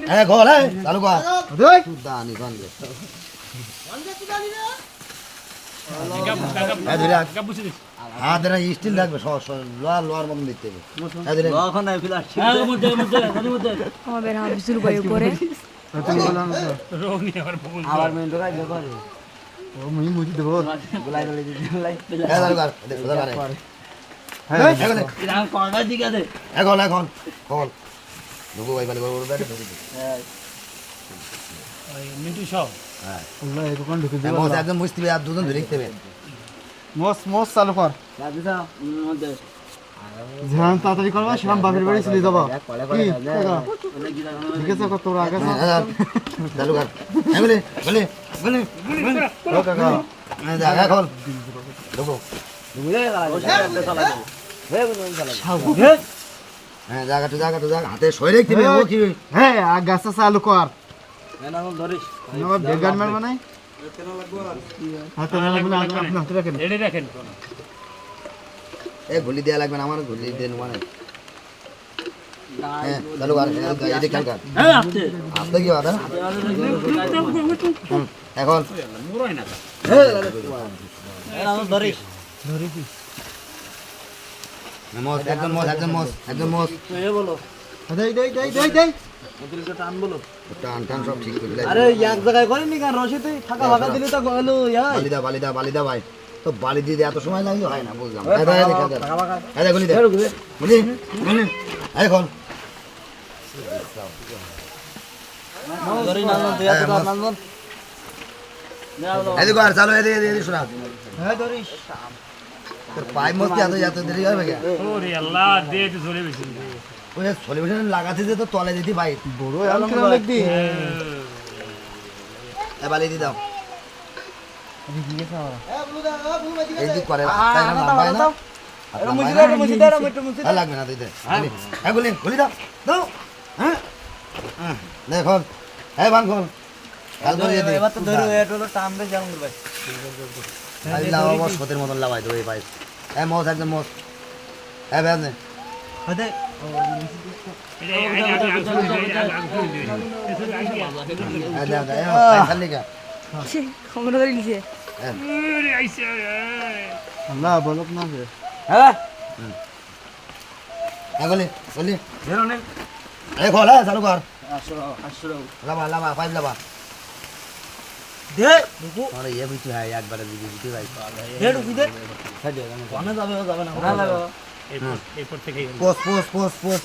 হ্যাঁ গোল হ্যাঁ চালু কর দেই দানি বানলে হাত ধরে স্টিল থাকবে লোয়ার লোয়ার মতন দেখতে হবে আমার বের হাত শুরু করে উপরে তুমি বললাম আবার মেন ঢোকাই দে করে ও মুই মুজি দেব গোলাই গোলাই গোলাই হ্যাঁ চালু কর দেখো দাঁড়ায় হ্যাঁ এখন ইরাম কর্নার দিকে দে এখন এখন কল ঢুকো ভাই ভালো বড় ব্যাট মিন্টু সব হ্যাঁ আল্লাহ এই দোকান ঢুকে দিল মোস একদম মুছতে হবে আর দুজন ধরে রাখতে হবে মোস মোস চালু কর দাদি দাও মধ্যে ধ্যান তাড়াতাড়ি করবা শ্যাম বাপের বাড়ি চলে যাবা কি ঠিক আছে কত তোর আগে চালু কর হ্যাঁ বলে বলে বলে ও কাকা দেখা কল ঢুকো বুঝে গেল চালা যাবে হে বুঝুন চালা হ্যাঁ জায়গা তো জায়গা হাতে সই রাখতে হবে ও কি হ্যাঁ আগাছা চালু কর না না ধরিস আমার বেগান মার বানাই হাতে না লাগবে না হাতে রাখেন রেডি রাখেন এ গুলি দেয়া লাগবে না আমার গুলি দেন মানে হ্যাঁ চালু কর এদিকে খেল কর হ্যাঁ আপনি আপনি কি বাধা এখন মুরই না না ধরিস মোস একদম মোস এ বলো দেই দেই দেই দেই দেই ওদিকে টান বলো টান টান সব ঠিক করে আরে এক জায়গায় করেনি কেন রশিতে ফাঁকা ফাঁকা দিলে তো গেল ইয়া বালিদা ভাই তো বালি দিতে এত সময় লাগলে হয় না বুঝলাম গুলি দে গুলি এখন ধরি না না দেয়া তো না না এদিকে আর চালো এদিকে শোনা হ্যাঁ ধরিস তোর পাইপ মস্তি এত দেরি হবে কে ওরে আল্লাহ দে তো চলে বেশি ওই সলিউশন লাগাতে যে তো তলে দিতে ভাই বড় আম কেন লাগবি এ বালি দি দাও কি গেছে আমার এই দিক করে তাই না লম্বায় না এটা মুছি দে আর লাগবে না তুই দে হ্যাঁ গুলি দাও দাও হ্যাঁ দেখো এই বান কর কাল করে দে এবার তো ধরো এটা হলো টান দে যেমন ভাই আই লাও বস সতের মতন লাগাই দে ভাই এই মোস একদম মোস এই বেদ নে হতে এই দে দে খালি কা ক্ষমতা ধরে নিছে আল্লাহ বলক না যে হ্যাঁ গুলি ধরো নে এই খোলা চালু কর আসো লাবা পাইপ লাবা দে ঢুকু আরে ये भी तो है একবারে দিদি ভাই দে ঢুকি দে কোনে যাবে না না লাগবে এরপর থেকে পোস